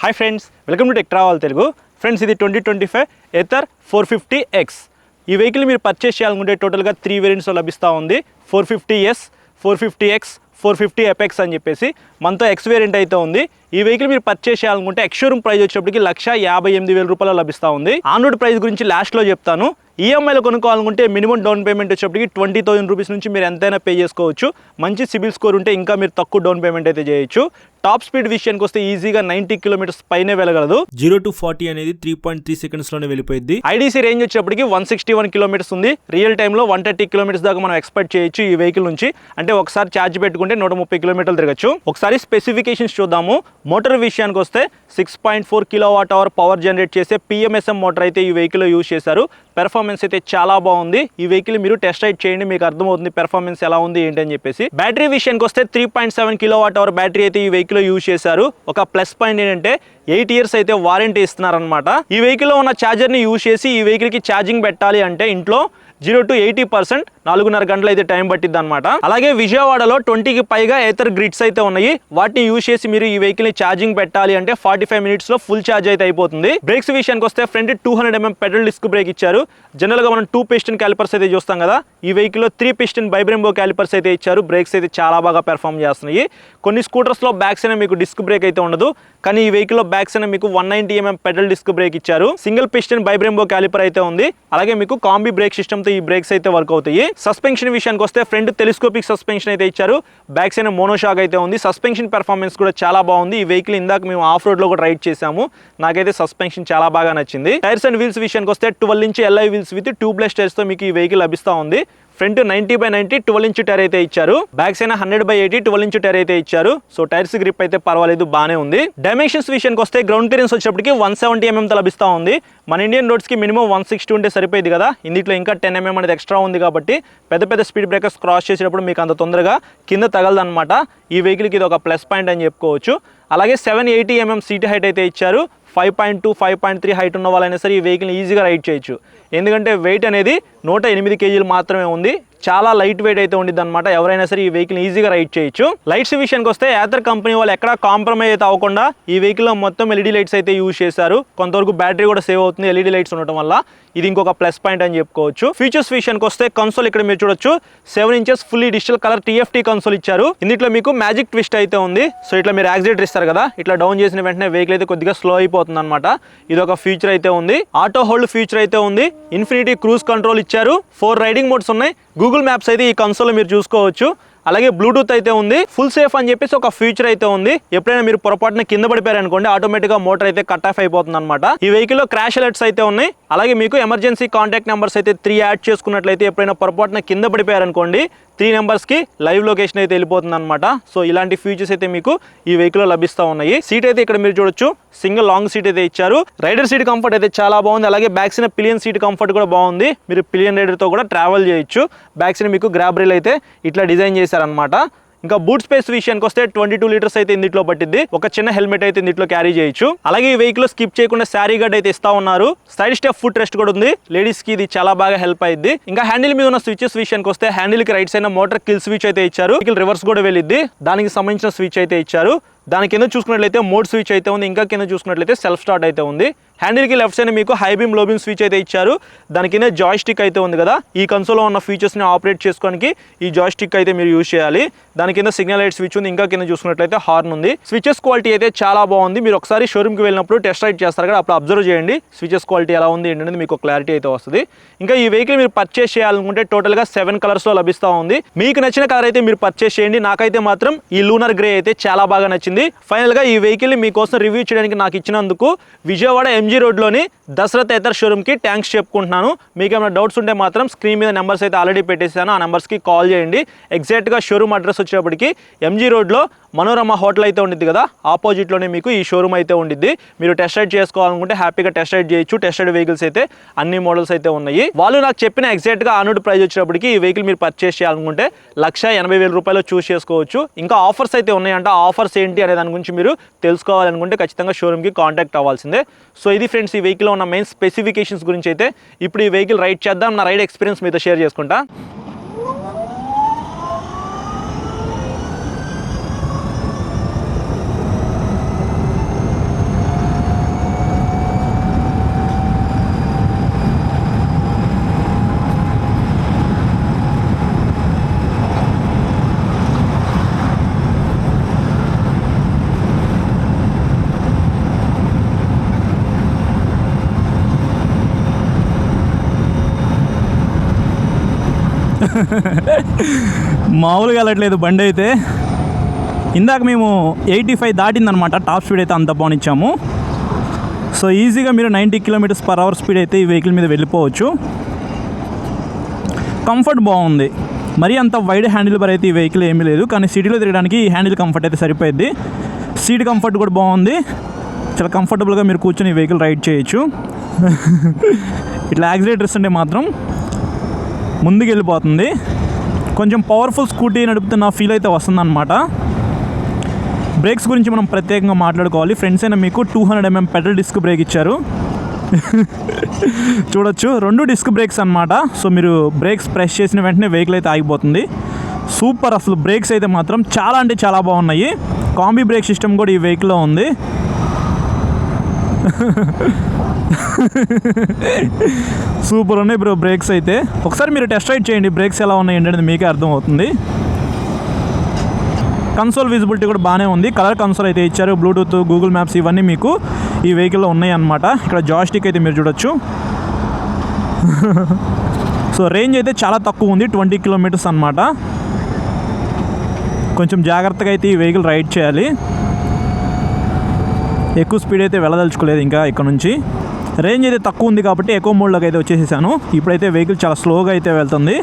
Hi friends, welcome to tech travel Telugu. Friends, ఇది 2025 Ather 450X. ఈ vehicle మీరు పర్చేస్ చేయాలనుకుంటే టోటల్గా 3 వేరియంట్స్లో లభిస్తూ ఉంది. 450S, 450X, 450 ఎపెక్స్ అని చెప్పేసి మనతో ఎక్స్ వేరియంట్ అయితే ఉంది. ఈ వెహికల్ మీరు పర్చేస్ చేయాలనుకుంటే ఎక్స్-షోరూమ్ ప్రైస్ వచ్చేప్పటికి 1,58,000 రూపాయలు లభిస్తూ ఉంది. ఆన్ రోడ్ ప్రైస్ గురించి లాస్ట్లో చెప్తాను. ఈఎంఐలో కొనుక్కోవాలనుకుంటే మినిమం డౌన్ పేమెంట్ వచ్చేప్పటికి 20,000 రూపీస్ నుంచి మీరు ఎంతైనా పే చేసుకోవచ్చు. మంచి సిబిల్ స్కోర్ ఉంటే ఇంకా మీరు తక్కువ డౌన్ పేమెంట్ అయితే చేయొచ్చు. టాప్ స్పీడ్ విషయానికి వస్తే ఈజీగా 90 కిలోమీటర్స్ పైనే వెళ్ళగలదు. 0 to 40 అనేది 3.3 సెకండ్స్ లోనే వెళ్ళిపోయింది. ఐడీసీ రేంజ్ వచ్చేప్పటికి 161 కిలోమీటర్స్ ఉంది. రియల్ టైంలో 130 కిలోమీటర్స్ దాకా మనం ఎక్స్పెక్ట్ చేయొచ్చు ఈ వెహికల్ నుంచి. అంటే ఒకసారి ఛార్జ్ పెట్టుకుంటే 130 కిలోమీటర్లు తిరగచ్చు. ఒకసారి స్పెసిఫికేషన్స్ చూద్దాము. మోటార్ విషయానికి వస్తే 6.4 kWh పవర్ జనరేట్ చేసే PMSM మోటార్ అయితే ఈ వెహికల్లో యూజ్ చేశారు. పెర్ఫార్మెన్స్ అయితే చాలా బాగుంది. ఈ వెహికల్ మీరు టెస్ట్ రైడ్ చేయండి, మీకు అర్థమవుతుంది పెర్ఫార్మెన్స్ ఎలా ఉంది ఏంటి అని చెప్పేసి. బ్యాటరీ విషయానికి వస్తే 3.7 kWh బ్యాటరీ అయితే ఈ వెహికల్ యూజ్ చేశారు. ఒక ప్లస్ పాయింట్ ఏంటంటే 8 years అయితే వారంటీ ఇస్తున్నారనమాట. ఈ వెహికల్లో ఉన్న ఛార్జర్ని యూజ్ చేసి ఈ వెహికల్కి ఛార్జింగ్ పెట్టాలి అంటే ఇంట్లో 0 to 80% 4.5 గంటలు అయితే టైం పట్టిద్ది అనమాట. అలాగే విజయవాడలో 20కి పైగా ఏథర్ గ్రిడ్స్ అయితే ఉన్నాయి. వాటిని యూజ్ చేసి మీరు ఈ వెహికల్ ని ఛార్జింగ్ పెట్టాలి అంటే 45 minutes లో ఫుల్ ఛార్జ్ అయితే అయిపోతుంది. బ్రేక్స్ విషయానికి వస్తే front 200 mm petal disc brake ఇచ్చారు. జనరల్ గా మనం 2 piston క్యాలిపర్స్ అయితే చూస్తాం కదా, ఈ వెహికల్ లో 3 piston బైబ్రెంబో క్యాలిపర్స్ అయితే ఇచ్చారు. బ్రేక్స్ అయితే చాలా బాగా పెర్ఫామ్ చేస్తున్నాయి. కొన్ని స్కూటర్స్ లో బ్యాక్ సైడ్ మీకు డిస్క్ బ్రేక్ అయితే ఉండదు, కానీ ఈ వెహికల్ లో బ్యాక్ సైడ్ మీకు 190 mm పెడల్ డిస్క్ బ్రేక్ ఇచ్చారు. సింగిల్ పిస్టన్ బైబ్రెంబో క్యాలిపర్ అయితే ఉంది. అలాగే మీకు కాంబీ బ్రేక్ సిస్టమ్ తో ఈ బ్రేక్స్ అయితే వర్క్ అవుతాయి. సస్పెన్షన్ విషయానికి వస్తే ఫ్రంట్ టెలిస్కోపిక్ సస్పెన్షన్ అయితే ఇచ్చారు. బ్యాక్ సైడ్ మోనోషాక్ అయితే ఉంది. సస్పెన్షన్ పెర్ఫార్మెన్స్ కూడా చాలా బాగుంది. ఈ వెహికల్ ఇందాక మేము ఆఫ్ రోడ్ లో కూడా రైడ్ చేసాము. నాకైతే సస్పెన్షన్ చాలా బాగా నచ్చింది. టైర్స్ అండ్ వీల్స్ విషయానికి వస్తే 12 inch LI wheels with tubeless tyres తో మీకు ఈ వెహికల్ లభిస్తూ ఉంది. ఫ్రంట్ 90/90 12 inch టైర్ అయితే ఇచ్చారు. బ్యాక్ సైడ్ 100/80 12 inch టైర్ అయితే ఇచ్చారు. సో టైర్స్ గ్రిప్ అయితే పర్వాలేదు, బానే ఉంది. డైమెన్షన్స్ విషయానికి వస్తే గ్రౌండ్ క్లియరెన్స్ వచ్చేప్పటికి 170 mm తో లభిస్తూ ఉంది. మన ఇండియన్ రోడ్స్ కి మినిమం 160 ఉంటే సరిపోయింది కదా. ఇందులో ఇంకా 10 mm అనేది ఎక్స్ట్రా ఉంది కాబట్టి పెద్ద పెద్ద స్పీడ్ బ్రేకర్స్ క్రాస్ చేసేటప్పుడు మీకు అంత తొందరగా కింద తగలదన్నమాట. ఈ వెహికల్కి ఇది ఒక ప్లస్ పాయింట్ అని చెప్పుకోవచ్చు. అలాగే 780 mm సీట్ హైట్ అయితే ఇచ్చారు. 5.2, 5.3 హైట్ ఉన్న వాళ్ళైనా సరే ఈ వెహికల్ని ఈజీగా రైడ్ చేయొచ్చు. ఎందుకంటే వెయిట్ అనేది 108 kg మాత్రమే ఉంది. చాలా లైట్ వెయిట్ అయితే ఉండిద్ది అనమాట. ఎవరైనా సరే ఈ వెహికల్ ఈజీగా రైడ్ చేయొచ్చు. లైట్స్ విషయానికి వస్తే ఏథర్ కంపెనీ వాళ్ళు ఎక్కడ కాంప్రమైజ్ అయితే అవ్వకుండా ఈ వెహికల్లో మొత్తం LED లైట్స్ అయితే యూజ్ చేశారు. కొంతవరకు బ్యాటరీ కూడా సేవ్ అవుతుంది LED లైట్స్ ఉండటం వల్ల. ఇది ఇంకొక ప్లస్ పాయింట్ అని చెప్పుకోవచ్చు. ఫీచర్స్ విషయానికి వస్తే కన్సోల్ ఇక్కడ మీరు చూడొచ్చు. 7 inches fully digital colour TFT console ఇచ్చారు. ఇందులో మీకు మ్యాజిక్ ట్విస్ట్ అయితే ఉంది. సో ఇట్లా మీరు యాక్సిలేటర్ ఇస్తారు కదా, ఇట్లా డౌన్ చేసిన వెంటనే వెహికల్ అయితే కొద్దిగా స్లో అయిపోతుంది అనమాట. ఇది ఒక ఫీచర్ అయితే ఉంది. ఆటో హోల్డ్ ఫీచర్ అయితే ఉంది. ఇన్ఫినిటీ క్రూజ్ కంట్రోల్ ఇచ్చారు. 4 రైడింగ్ మోడ్స్ ఉన్నాయి. గూగుల్ మ్యాప్స్ అయితే ఈ కన్సోల్ మీరు చూసుకోవచ్చు. అలాగే బ్లూటూత్ అయితే ఉంది. ఫుల్ సేఫ్ అని చెప్పేసి ఒక ఫీచర్ అయితే ఉంది. ఎప్పుడైనా మీరు పొరపాటున కింద పడిపోయారు అనుకోండి, ఆటోమేటిక్ గా మోటార్ అయితే కట్ ఆఫ్ అయిపోతుంది అనమాట. ఈ వెహికల్ లో క్రాష్ అలర్ట్స్ అయితే ఉన్నాయి. అలాగే మీకు ఎమర్జెన్సీ కాంటాక్ట్ నెంబర్స్ అయితే 3 యాడ్ చేసుకున్నట్లయితే ఎప్పుడైనా పొరపాటున కింద పడిపోయారు అనుకోండి 3 numbers కి లైవ్ లొకేషన్ అయితే వెళ్ళిపోతుంది అనమాట. సో ఇలాంటి ఫీచర్స్ అయితే మీకు ఈ వెహికల్ లో లభిస్తూ ఉన్నాయి. సీట్ అయితే ఇక్కడ మీరు చూడొచ్చు, సింగిల్ లాంగ్ సీట్ అయితే ఇచ్చారు. రైడర్ సీట్ కంఫర్ట్ అయితే చాలా బాగుంది. అలాగే back side pillion seat comfort కూడా బాగుంది. మీరు పిలియన్ రైడర్ తో కూడా ట్రావెల్ చేయొచ్చు. బ్యాక్ సైడ్ మీకు గ్రాబ్ రైల్ అయితే ఇట్లా డిజైన్ చేశారనమాట. ఇంకా బూట్ స్పేస్ విషయానికి వస్తే 22 liters అయితే ఇందులో పట్టింది. ఒక చిన్న హెల్మెట్ అయితే ఇందులో క్యారీ చేయొచ్చు. అలాగే ఈ వెహికల్ స్కిప్ చేయకుండా శారీ గడ్ అయితే ఇస్తా ఉన్నారు. సైడ్ స్టెప్ ఫుట్ రెస్ట్ కూడా ఉంది. లేడీస్ కి ఇది చాలా బాగా హెల్ప్ అయ్యింది. ఇంకా హ్యాండిల్ మీద ఉన్న స్విచెస్ విషయానికి వస్తే హ్యాండిల్ కి right side motor kill switch అయితే ఇచ్చారు. వెహికల్ రివర్స్ కూడా వెళ్ళిద్ది, దానికి సంబంధించిన స్విచ్ అయితే ఇచ్చారు. దాని కింద చూసుకున్నట్లయితే మోడ్ స్విచ్ అయితే ఉంది. ఇంకా కింద చూసుకున్నట్లయితే సెల్ఫ్ స్టార్ట్ అయితే ఉంది. హ్యాండిల్కి లెఫ్ట్ సైడ్ మీకు హై బీమ్ లో బీమ్ స్విచ్ అయితే ఇచ్చారు. దాని కింద జాయ్ స్టిక్ అయితే ఉంది కదా, ఈ కన్సోల్లో ఉన్న ఫీచర్స్ని ఆపరేట్ చేసుకోవడానికి ఈ జాయ్ స్టిక్ అయితే మీరు యూజ్ చేయాలి. దాని కింద సిగ్నల్ లైట్ స్విచ్ ఉంది. ఇంకా కింద చూసుకున్నట్లయితే హార్న్ ఉంది. స్విచెస్ క్వాలిటీ అయితే చాలా బాగుంది. మీరు ఒకసారి షోరూమ్కి వెళ్ళినప్పుడు టెస్ట్ రైడ్ చేస్తారు కదా, అప్పుడు అబ్జర్వ్ చేయండి స్విచెస్ క్వాలిటీ ఎలా ఉంది ఏంటనేది మీకు క్లారిటీ అయితే వస్తుంది. ఇంకా ఈ వెహికల్ మీరు పర్చేస్ చేయాలనుకుంటే టోటల్గా 7 కలర్స్లో లభిస్తూ ఉంది. మీకు నచ్చిన కలర్ అయితే మీరు పర్చేస్ చేయండి. నాకైతే మాత్రం ఈ లూనర్ గ్రే అయితే చాలా బాగా నచ్చింది. ఫైనల్గా ఈ వెహికల్ మీకోసం రివ్యూ చేయడానికి నాకు ఇచ్చినందుకు విజయవాడ MG రోడ్లోని దశరథ్ ఏథర్ షోరూమ్కి థ్యాంక్స్ చెప్పుకుంటున్నాను. మీకు ఏమైనా డౌట్స్ ఉంటే మాత్రం స్క్రీన్ మీద నెంబర్స్ అయితే ఆల్రెడీ పెట్టేశాను. ఆ నెంబర్స్కి కాల్ చేయండి. ఎగ్జాక్ట్గా షోరూమ్ అడ్రస్ వచ్చేప్పటికి MG రోడ్లో మనోరమ హోటల్ అయితే ఉండిద్ది కదా, ఆపోజిట్లోనే మీకు ఈ షోరూమ్ అయితే ఉండిద్ది. మీరు టెస్ట్ రైడ్ చేసుకోవాలనుకుంటే హ్యాపీగా టెస్ట్ రైడ్ చేయొచ్చు. టెస్ట్ రైడ్ వెహికల్స్ అయితే అన్ని మోడల్స్ అయితే ఉన్నాయి. వాళ్ళు నాకు చెప్పిన ఎగ్జాక్ట్గా ఆన్ ప్రైస్ వచ్చేటప్పటికి ఈ వెహికల్ మీరు పర్చేస్ చేయాలనుకుంటే 1,80,000 రూపాయలు చూస్ చేసుకోవచ్చు. ఇంకా ఆఫర్స్ అయితే ఉన్నాయంట. ఆఫర్స్ ఏంటి అనే దాని గురించి మీరు తెలుసుకోవాలనుకుంటే ఖచ్చితంగా షోరూమ్కి కాంటాక్ట్ అవ్వాల్సిందే. సో ఇది ఫ్రెండ్స్ ఈ వెహికల్లో ఉన్న మెయిన్ స్పెసిఫికేషన్స్ గురించి అయితే. ఇప్పుడు ఈ వెహికల్ రైడ్ చేద్దాం. నా రైడ్ ఎక్స్పీరియన్స్ మీతో షేర్ చేసుకుంటా. మామూలుగా వెళ్ళట్లేదు బండి అయితే. ఇందాక మేము 85 దాటిందనమాట టాప్ స్పీడ్ అయితే అంత బాగునిచ్చాము. సో ఈజీగా మీరు 90 km/h స్పీడ్ అయితే ఈ వెహికల్ మీద వెళ్ళిపోవచ్చు. కంఫర్ట్ బాగుంది. మరీ అంత వైడ్ హ్యాండిల్ బార్ అయితే ఈ వెహికల్ ఏమీ లేదు, కానీ సిటీలో తిరగడానికి ఈ హ్యాండిల్ కంఫర్ట్ అయితే సరిపోయింది. సీట్ కంఫర్ట్ కూడా బాగుంది. చాలా కంఫర్టబుల్గా మీరు కూర్చొని ఈ వెహికల్ రైడ్ చేయొచ్చు. ఇట్లా యాక్సిలేటర్స్ అంటే మాత్రం ముందుకు వెళ్ళిపోతుంది. కొంచెం పవర్ఫుల్ స్కూటీ నడుపుతున్న ఫీల్ అయితే వస్తుందన్నమాట. బ్రేక్స్ గురించి మనం ప్రత్యేకంగా మాట్లాడుకోవాలి. ఫ్రెండ్స్ అయినా మీకు 200 mm పెడల్ డిస్క్ బ్రేక్ ఇచ్చారు. చూడొచ్చు, 2 డిస్క్ బ్రేక్స్ అన్నమాట. సో మీరు బ్రేక్స్ ప్రెస్ చేసిన వెంటనే వెహికల్ అయితే ఆగిపోతుంది. సూపర్, అసలు బ్రేక్స్ అయితే మాత్రం చాలా అంటే చాలా బాగున్నాయి. కాంబీ బ్రేక్ సిస్టమ్ కూడా ఈ వెహికల్లో ఉంది. సూపర్ ఉన్నాయి బ్రో బ్రేక్స్ అయితే. ఒకసారి మీరు టెస్ట్ రైడ్ చేయండి, బ్రేక్స్ ఎలా ఉన్నాయి ఏంటనేది మీకే అర్థమవుతుంది. కన్సోల్ విజిబిలిటీ కూడా బాగానే ఉంది. కలర్ కన్సోల్ అయితే ఇచ్చారు. బ్లూటూత్, గూగుల్ మ్యాప్స్ ఇవన్నీ మీకు ఈ వెహికల్లో ఉన్నాయి అన్నమాట. ఇక్కడ జాయ్స్టిక్ అయితే మీరు చూడొచ్చు. సో రేంజ్ అయితే చాలా తక్కువ ఉంది, 20 km అన్నమాట. కొంచెం జాగ్రత్తగా అయితే ఈ వెహికల్ రైడ్ చేయాలి. ఎక్కువ స్పీడ్ అయితే వెళ్ళదలుచుకోలేదు ఇంకా ఇక్కడ నుంచి. రేంజ్ అయితే తక్కువ ఉంది కాబట్టి ఎకో మోడ్లోకి అయితే వచ్చేసేసాను. ఇప్పుడైతే వెహికల్ చాలా స్లోగా అయితే వెళ్తుంది.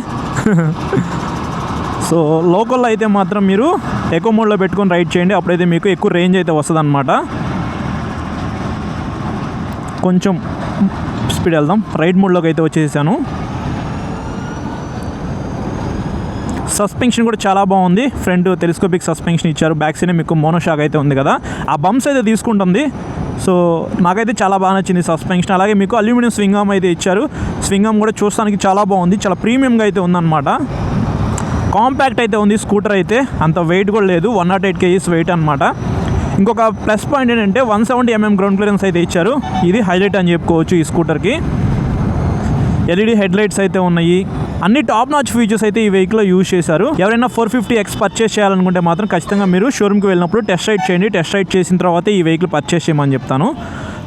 సో లోకల్లో అయితే మాత్రం మీరు ఎకో మోడ్లో పెట్టుకొని రైడ్ చేయండి, అప్పుడైతే మీకు ఎక్కువ రేంజ్ అయితే వస్తుంది అన్నమాట. కొంచెం స్పీడ్ వెళ్దాం. రైడ్ మోడ్లోకి అయితే వచ్చేసాను. సస్పెన్షన్ కూడా చాలా బాగుంది. ఫ్రంట్ టెలిస్కోపిక్ సస్పెన్షన్ ఇచ్చారు. బ్యాక్ సైడ్ మీకు మోనోషాక్ అయితే ఉంది కదా, ఆ బంప్స్ అయితే తీసుకుంటుంది. సో నాకైతే చాలా బాగా నచ్చింది సస్పెన్షన్. అలాగే మీకు అల్యూమినియం స్వింగ్ ఆర్మ్ అయితే ఇచ్చారు. స్వింగ్ ఆర్మ్ కూడా చూడడానికి చాలా బాగుంది, చాలా ప్రీమియంగా అయితే ఉందన్నమాట. కాంపాక్ట్ అయితే ఉంది స్కూటర్ అయితే, అంత వెయిట్ కూడా లేదు, 108 kgs వెయిట్ అనమాట. ఇంకొక ప్లస్ పాయింట్ ఏంటంటే 170 mm గ్రౌండ్ క్లియరెన్స్ అయితే ఇచ్చారు. ఇది హైలైట్ అని చెప్పుకోవచ్చు ఈ స్కూటర్కి. LED హెడ్లైట్స్ అయితే ఉన్నాయి. అన్ని టాప్ నాచ్ ఫీచర్స్ అయితే ఈ వెహికల్లో యూజ్ చేశారు. ఎవరైనా 450X పర్చేస్ చేయాలనుకుంటే మాత్రం ఖచ్చితంగా మీరు షోరూమ్కి వెళ్ళినప్పుడు టెస్ట్ రైడ్ చేయండి. టెస్ట్ రైడ్ చేసిన తర్వాత ఈ వెహికల్ పర్చేస్ చేయమని చెప్తాను.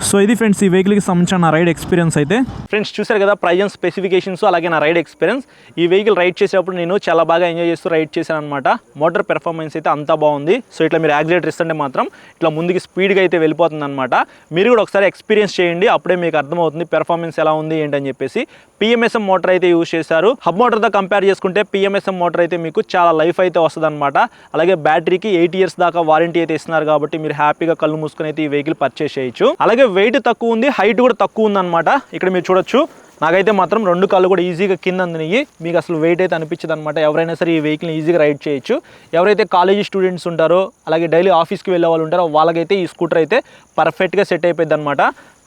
సో ఇది ఫ్రెండ్స్ ఈ వెహికల్కి సంబంధించిన నా రైడ్ ఎక్స్పీరియన్స్ అయితే. ఫ్రెండ్స్ చూసారు కదా ప్రైజ్ అండ్ స్పెసిఫికేషన్స్, అలాగే నా రైడ్ ఎక్స్పీరియన్స్. ఈ వెహికల్ రైడ్ చేసేటప్పుడు నేను చాలా బాగా ఎంజాయ్ చేస్తూ రైడ్ చేశాను అనమాట. మోటార్ పెర్ఫార్మెన్స్ అయితే అంతా బాగుంది. సో ఇట్లా మీరు యాక్సిలేటర్ ఇస్తుంటే మాత్రం ఇట్లా ముందుకి స్పీడ్గా అయితే వెళ్ళిపోతుంది అనమాట. మీరు కూడా ఒకసారి ఎక్స్పీరియన్స్ చేయండి, అప్పుడే మీకు అర్థమవుతుంది పెర్ఫార్మెన్స్ ఎలా ఉంది ఏంటని చెప్పేసి. PMSM మోటార్ అయితే యూజ్ చేశారు. హబ్ మోటార్తో కంపేర్ చేసుకుంటే PMSM మోటార్ అయితే మీకు చాలా లైఫ్ అయితే వస్తుంది అనమాట. అలాగే బ్యాటరీకి 8 years దాకా వారంటీ అయితే ఇస్తున్నారు కాబట్టి మీరు హ్యాపీగా కళ్ళు మూసుకొని అయితే ఈ వెహికల్ పర్చేస్ చేయొచ్చు. అలాగే వెయిట్ తక్కువ ఉంది, హైట్ కూడా తక్కువ ఉంది అనమాట. ఇక్కడ మీరు చూడొచ్చు, నాకైతే మాత్రం 2 కాళ్ళు కూడా ఈజీగా కింద అందినాయి. మీకు అసలు వెయిట్ అయితే అనిపించదు అనమాట. ఎవరైనా సరే ఈ వెహికల్ని ఈజీగా రైడ్ చేయొచ్చు. ఎవరైతే కాలేజీ స్టూడెంట్స్ ఉంటారో, అలాగే డైలీ ఆఫీస్కి వెళ్ళే వాళ్ళు ఉంటారో వాళ్ళకైతే ఈ స్కూటర్ అయితే పర్ఫెక్ట్గా సెట్ అయిపోయింది అనమాట.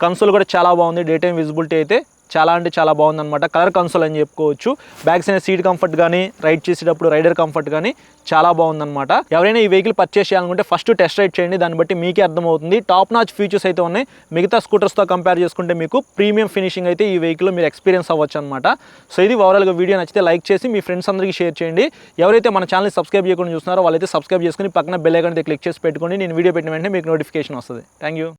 కన్సోల్ కూడా చాలా బాగుంది. డే టైం విజిబిలిటీ అయితే చాలా అంటే చాలా బాగుందన్నమాట. కలర్ కన్సోల్ అని చెప్పుకోవచ్చు. బ్యాక్ సైడ్ సీట్ కంఫర్ట్ కానీ, రైడ్ చేసేటప్పుడు రైడర్ కంఫర్ట్ కానీ చాలా బాగుందన్నమాట. ఎవరైనా ఈ వెహికల్ పర్చేస్ చేయాలనుకుంటే ఫస్ట్ టెస్ట్ రైడ్ చేయండి, దాన్ని బట్టి మీకే అర్థమవుతుంది. టాప్ నాచ్ ఫీచర్స్ అయితే ఉన్నాయి. మిగతా స్కూటర్స్తో కంపేర్ చేసుకుంటే మీకు ప్రీమియం ఫినిషింగ్ అయితే ఈ వెహికల్లో మీరు ఎక్స్పీరియన్స్ అవ్వచ్చు అనమాట. సో ఇది ఓవరాల్గా వీడియో నచ్చితే లైక్ చేసి మీ ఫ్రెండ్స్ అందరికీ షేర్ చేయండి. ఎవరైతే మన ఛానల్ని సబ్స్క్రైబ్ చేయకుండా చూస్తున్నారో వాళ్ళైతే సబ్స్క్రైబ్ చేసుకుని పక్కన బెల్ ఐకాన్ అయితే క్లిక్ చేసి పెట్టుకోండి. నేను వీడియో పెట్టిన వెంటనే మీకు నోటిఫికేషన్ వస్తుంది. Thank you.